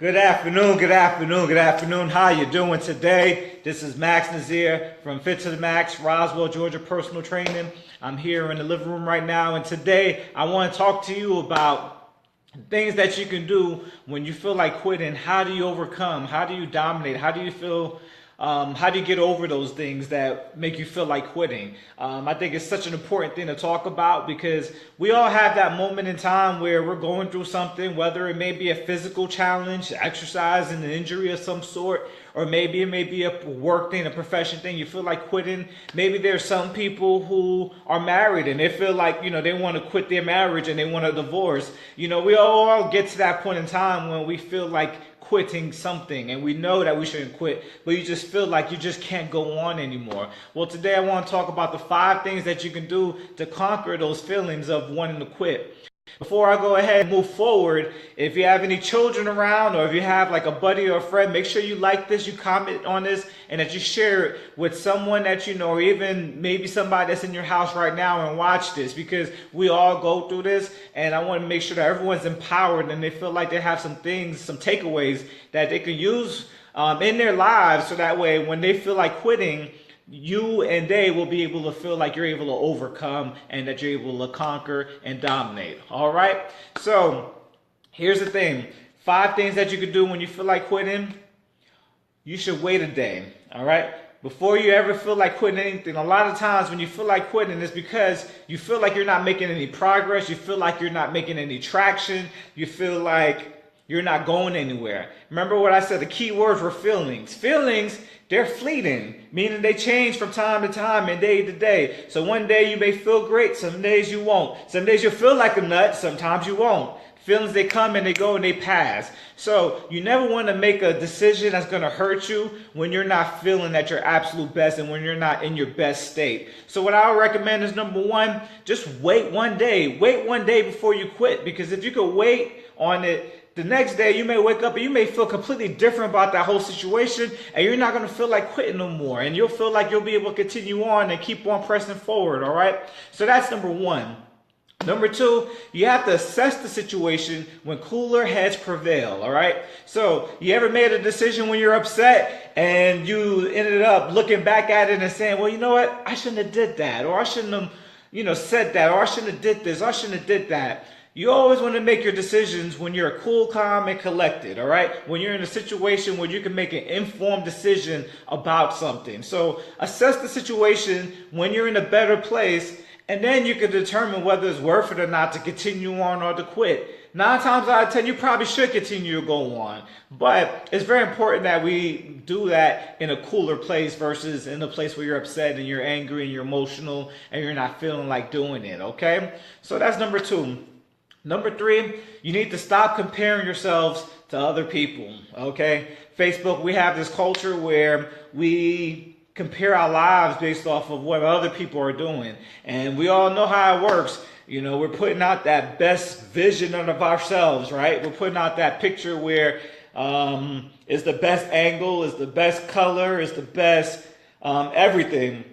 Good afternoon, good afternoon, good afternoon. How you doing today? This is Maxim Nazaire from Fit to the Max, Roswell, Georgia Personal Training. I'm here in the living room right now, and today I want to talk to you about things that you can do when you feel like quitting. How do you overcome? How do you dominate? How do you feel? How do you get over those things that make you feel like quitting? I think it's such an important thing to talk about because we all have that moment in time where we're going through something, whether it may be a physical challenge, exercise, and an injury of some sort, or maybe it may be a work thing, a profession thing. You feel like quitting. Maybe there's some people who are married and they feel like, they want to quit their marriage and they want a divorce. We all get to that point in time when we feel like quitting something, and we know that we shouldn't quit, but you just feel like you just can't go on anymore. Well, today I want to talk about the 5 things that you can do to conquer those feelings of wanting to quit. Before I go ahead and move forward, if you have any children around, or if you have like a buddy or a friend, make sure you like this, you comment on this, and that you share it with someone that you know, or even maybe somebody that's in your house right now, and watch this, because we all go through this, and I want to make sure that everyone's empowered and they feel like they have some things, some takeaways that they can use in their lives, so that way when they feel like quitting, you and they will be able to feel like you're able to overcome and that you're able to conquer and dominate. All right. So here's the thing. 5 things that you can do when you feel like quitting. You should wait a day. All right. Before you ever feel like quitting anything, a lot of times when you feel like quitting, it's because you feel like you're not making any progress. You feel like you're not making any traction. You feel like you're not going anywhere. Remember what I said, the key words were feelings. Feelings, they're fleeting, meaning they change from time to time and day to day. So one day you may feel great, some days you won't. Some days you'll feel like a nut, sometimes you won't. Feelings, they come and they go and they pass. So you never want to make a decision that's going to hurt you when you're not feeling at your absolute best and when you're not in your best state. So what I would recommend is, number 1, just wait one day. Wait one day before you quit, because if you could wait on it, the next day you may wake up and you may feel completely different about that whole situation, and you're not going to feel like quitting no more, and you'll feel like you'll be able to continue on and keep on pressing forward. All right. So that's number 1. Number 2, you have to assess the situation when cooler heads prevail, all right? So you ever made a decision when you're upset and you ended up looking back at it and saying, well, you know what? I shouldn't have did that, or I shouldn't have, said that, or I shouldn't have did this, or I shouldn't have did that. You always want to make your decisions when you're cool, calm, and collected, all right? When you're in a situation where you can make an informed decision about something. So assess the situation when you're in a better place, and then you can determine whether it's worth it or not to continue on or to quit. 9 times out of 10, you probably should continue to go on. But it's very important that we do that in a cooler place versus in a place where you're upset and you're angry and you're emotional and you're not feeling like doing it, okay? So that's number 2. Number 3, you need to stop comparing yourselves to other people, okay? Facebook, we have this culture where we compare our lives based off of what other people are doing. And we all know how it works. We're putting out that best vision of ourselves, right? We're putting out that picture where it's the best angle, it's the best color, it's the best everything.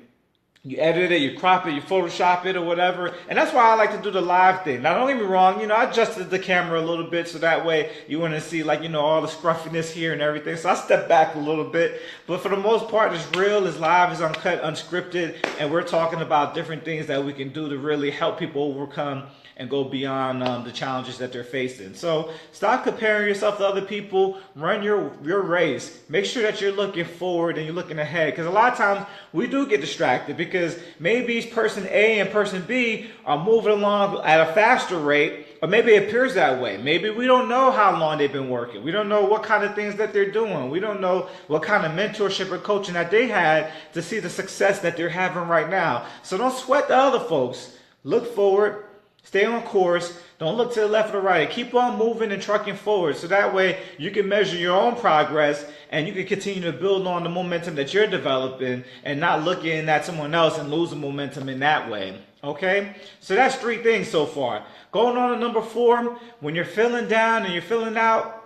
You edit it, you crop it, you Photoshop it or whatever. And that's why I like to do the live thing. Now, don't get me wrong, I adjusted the camera a little bit so that way you want to see all the scruffiness here and everything. So I step back a little bit. But for the most part, it's real, it's live, it's uncut, unscripted. And we're talking about different things that we can do to really help people overcome and go beyond the challenges that they're facing. So stop comparing yourself to other people. Run your race. Make sure that you're looking forward and you're looking ahead. Because a lot of times we do get distracted because maybe person A and person B are moving along at a faster rate, or maybe it appears that way. Maybe we don't know how long they've been working. We don't know what kind of things that they're doing. We don't know what kind of mentorship or coaching that they had to see the success that they're having right now. So don't sweat the other folks. Look forward. Stay on course. Don't look to the left or the right. Keep on moving and trucking forward. So that way you can measure your own progress and you can continue to build on the momentum that you're developing and not looking at someone else and losing momentum in that way. Okay? So that's 3 things so far. Going on to number 4, when you're feeling down and you're feeling out,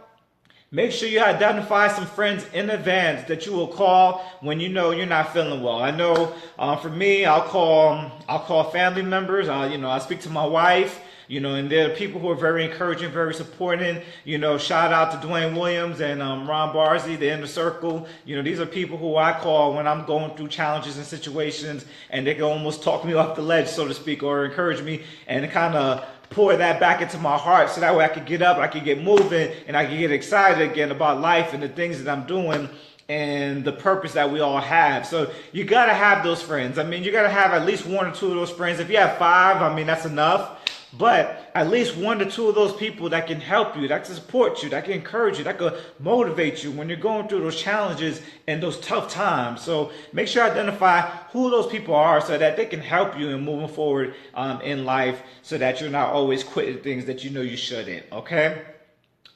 make sure you identify some friends in advance that you will call when you know you're not feeling well. I know for me, I'll call family members. I speak to my wife. And there are people who are very encouraging, very supporting. Shout out to Dwayne Williams and Ron Barzy, the Inner Circle. These are people who I call when I'm going through challenges and situations, and they can almost talk me off the ledge, so to speak, or encourage me and kind of pour that back into my heart, so that way I could get up, I could get moving, and I could get excited again about life and the things that I'm doing and the purpose that we all have. So you got to have those friends. You got to have at least 1 or 2 of those friends. If you have 5, that's enough. But at least 1 to 2 of those people that can help you, that can support you, that can encourage you, that can motivate you when you're going through those challenges and those tough times. So make sure you identify who those people are so that they can help you in moving forward in life, so that you're not always quitting things that you shouldn't, okay?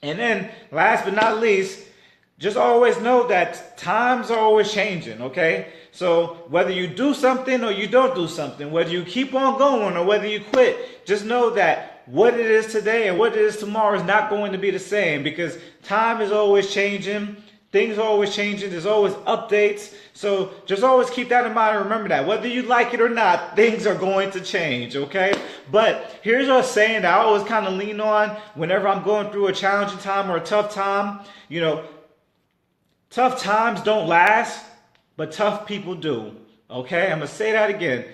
And then last but not least, just always know that times are always changing, okay? So whether you do something or you don't do something, whether you keep on going or whether you quit, just know that what it is today and what it is tomorrow is not going to be the same, because time is always changing. Things are always changing. There's always updates. So just always keep that in mind and remember that whether you like it or not, things are going to change, okay? But here's a saying that I always kind of lean on whenever I'm going through a challenging time or a tough time. Tough times don't last, but tough people do. Okay? I'm going to say that again.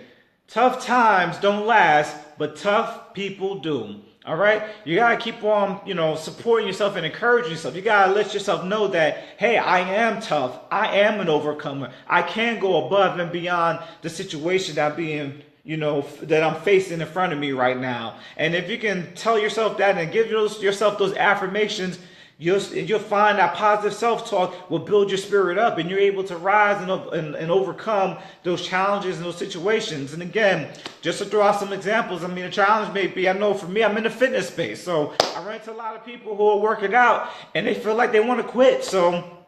Tough times don't last, but tough people do. All right? You got to keep on, supporting yourself and encouraging yourself. You got to let yourself know that, hey, I am tough. I am an overcomer. I can go above and beyond the situation that I'm being that I'm facing in front of me right now. And if you can tell yourself that and give yourself those affirmations, you'll find that positive self-talk will build your spirit up, and you're able to rise and overcome those challenges and those situations. And again, just to throw out some examples, a challenge may be, I know for me, I'm in the fitness space. So I run into a lot of people who are working out and they feel like they want to quit. So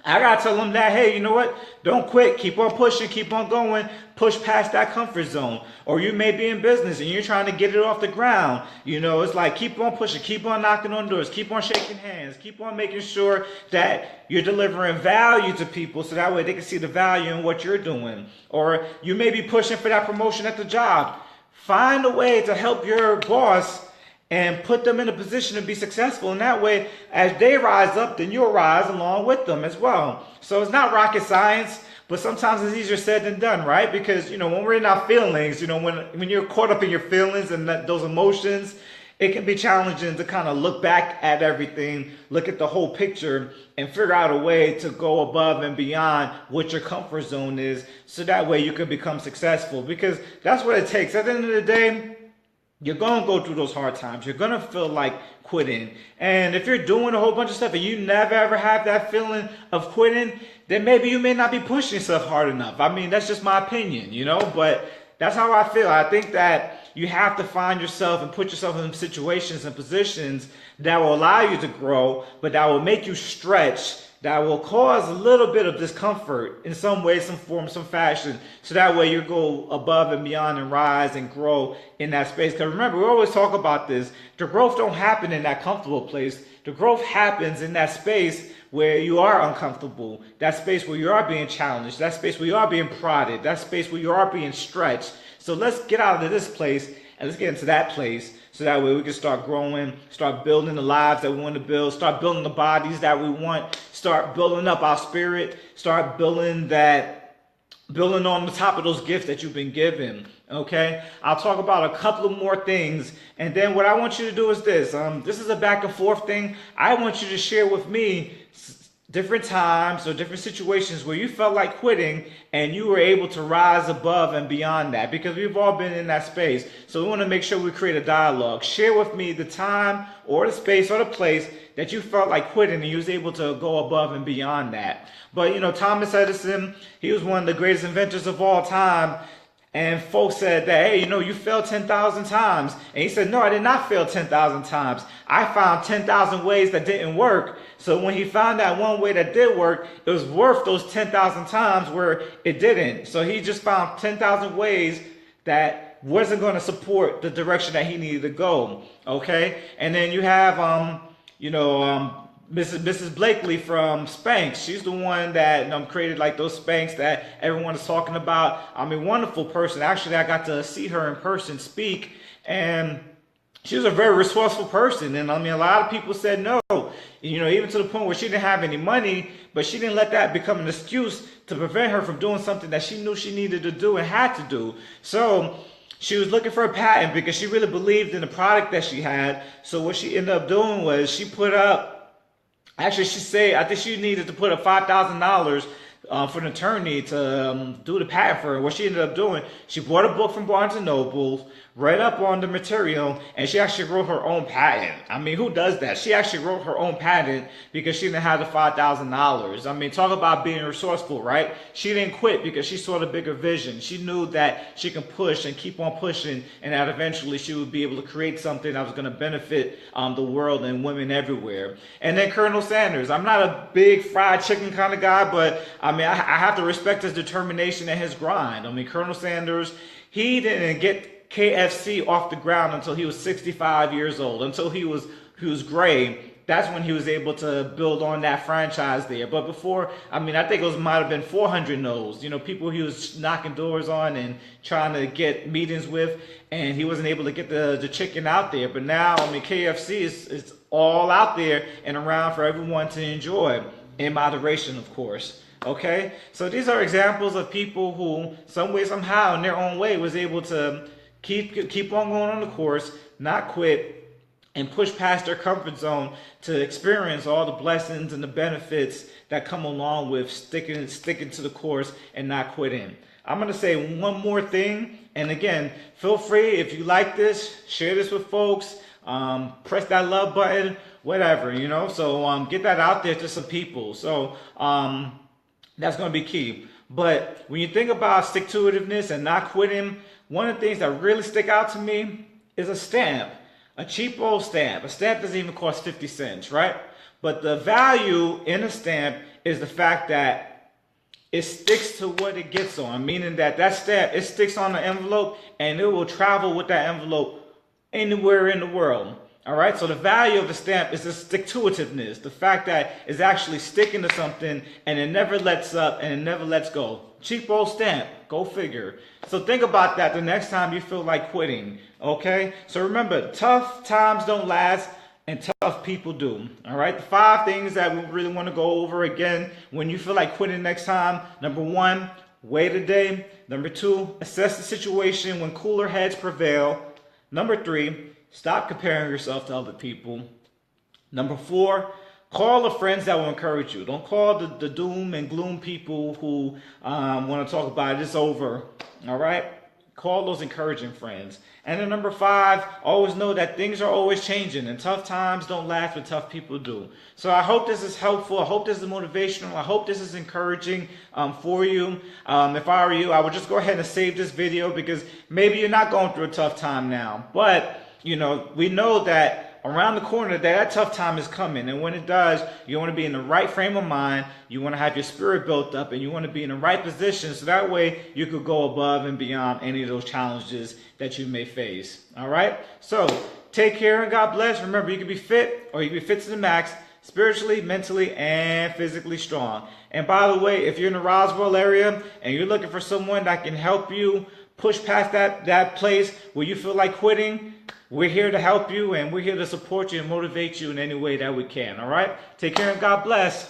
I got to tell them that, hey, you know what? Don't quit. Keep on pushing. Keep on going. Push past that comfort zone. Or you may be in business and you're trying to get it off the ground. It's like keep on pushing. Keep on knocking on doors. Keep on shaking hands. Keep on making sure that you're delivering value to people so that way they can see the value in what you're doing. Or you may be pushing for that promotion at the job. Find a way to help your boss and put them in a position to be successful. And that way, as they rise up, then you'll rise along with them as well. So it's not rocket science, but sometimes it's easier said than done, right? Because, when we're in our feelings, when you're caught up in your feelings and those emotions, it can be challenging to kind of look back at everything, look at the whole picture, and figure out a way to go above and beyond what your comfort zone is, so that way you can become successful. Because that's what it takes. At the end of the day, you're going to go through those hard times. You're going to feel like quitting. And if you're doing a whole bunch of stuff and you never ever have that feeling of quitting, then maybe you may not be pushing yourself hard enough. That's just my opinion, but that's how I feel. I think that you have to find yourself and put yourself in situations and positions that will allow you to grow, but that will make you stretch, that will cause a little bit of discomfort in some way, some form, some fashion. So that way you go above and beyond and rise and grow in that space. Because remember, we always talk about this. The growth don't happen in that comfortable place. The growth happens in that space where you are uncomfortable, that space where you are being challenged, that space where you are being prodded, that space where you are being stretched. So let's get out of this place and let's get into that place, so that way we can start growing, start building the lives that we want to build, start building the bodies that we want, start building up our spirit, start building on the top of those gifts that you've been given. Okay, I'll talk about a couple of more things, and then what I want you to do is this. This is a back and forth thing. I want you to share with me different times or different situations where you felt like quitting and you were able to rise above and beyond that, because we've all been in that space. So we want to make sure we create a dialogue. Share with me the time or the space or the place that you felt like quitting and you was able to go above and beyond that. But Thomas Edison, he was one of the greatest inventors of all time. And folks said that, hey, you failed 10,000 times. And he said, no, I did not fail 10,000 times. I found 10,000 ways that didn't work. So when he found that one way that did work, it was worth those 10,000 times where it didn't. So he just found 10,000 ways that wasn't going to support the direction that he needed to go. Okay. And then you have, Mrs. Blakely from Spanx. She's the one that created like those Spanx that everyone is talking about. Wonderful person. Actually, I got to see her in person speak, and she was a very resourceful person. And I mean, a lot of people said no, even to the point where she didn't have any money, but she didn't let that become an excuse to prevent her from doing something that she knew she needed to do and had to do. So she was looking for a patent because she really believed in the product that she had. So what she ended up doing was she put up, actually she said, I think she needed to put up $5,000 for an attorney to do the patent for her. What she ended up doing, she bought a book from Barnes and Noble, read up on the material, and she actually wrote her own patent. I mean, who does that? She actually wrote her own patent because she didn't have the $5,000. I mean, talk about being resourceful, right? She didn't quit because she saw the bigger vision. She knew that she can push and keep on pushing, and that eventually she would be able to create something that was going to benefit the world and women everywhere. And then Colonel Sanders. I'm not a big fried chicken kind of guy, but I mean, I have to respect his determination and his grind. I mean, Colonel Sanders, he didn't get KFC off the ground until he was 65 years old, until he was gray. That's when he was able to build on that franchise there. But before, I mean, I think it might have been 400 no's. People he was knocking doors on and trying to get meetings with, and he wasn't able to get the chicken out there. But now, I mean, KFC is all out there and around for everyone to enjoy, in moderation, of course. Okay? So these are examples of people who, some way, somehow, in their own way, was able to keep on going on the course, not quit, and push past their comfort zone to experience all the blessings and the benefits that come along with sticking to the course and not quitting. I'm going to say one more thing, and again, feel free, if you like this, share this with folks, press that love button, whatever, so get that out there to some people. So that's going to be key. But when you think about stick-to-itiveness and not quitting, one of the things that really stick out to me is a stamp, a cheap old stamp. A stamp doesn't even cost 50 cents, right? But the value in a stamp is the fact that it sticks to what it gets on, meaning that stamp, it sticks on the envelope and it will travel with that envelope anywhere in the world. All right, so the value of the stamp is the stick-to-itiveness, the fact that it's actually sticking to something and it never lets up and it never lets go. Cheap old stamp, go figure. So think about that the next time you feel like quitting, okay? So remember, tough times don't last and tough people do, all right? The 5 things that we really want to go over again when you feel like quitting next time. Number 1, wait a day. Number 2, assess the situation when cooler heads prevail. Number 3, stop comparing yourself to other people. Number 4, call the friends that will encourage you. Don't call the doom and gloom people who want to talk about it's over. All right? Call those encouraging friends. And then number 5, always know that things are always changing and tough times don't last, but tough people do. So I hope this is helpful. I hope this is motivational. I hope this is encouraging for you. If I were you, I would just go ahead and save this video because maybe you're not going through a tough time now. But we know that around the corner that tough time is coming, and when it does, you want to be in the right frame of mind, you want to have your spirit built up, and you want to be in the right position so that way you could go above and beyond any of those challenges that you may face. All right, so take care and God bless. Remember, you can be fit, or you can be fit to the max, spiritually, mentally, and physically strong. And by the way, if you're in the Roswell area and you're looking for someone that can help you push past that place where you feel like quitting, we're here to help you, and we're here to support you and motivate you in any way that we can, all right? Take care and God bless.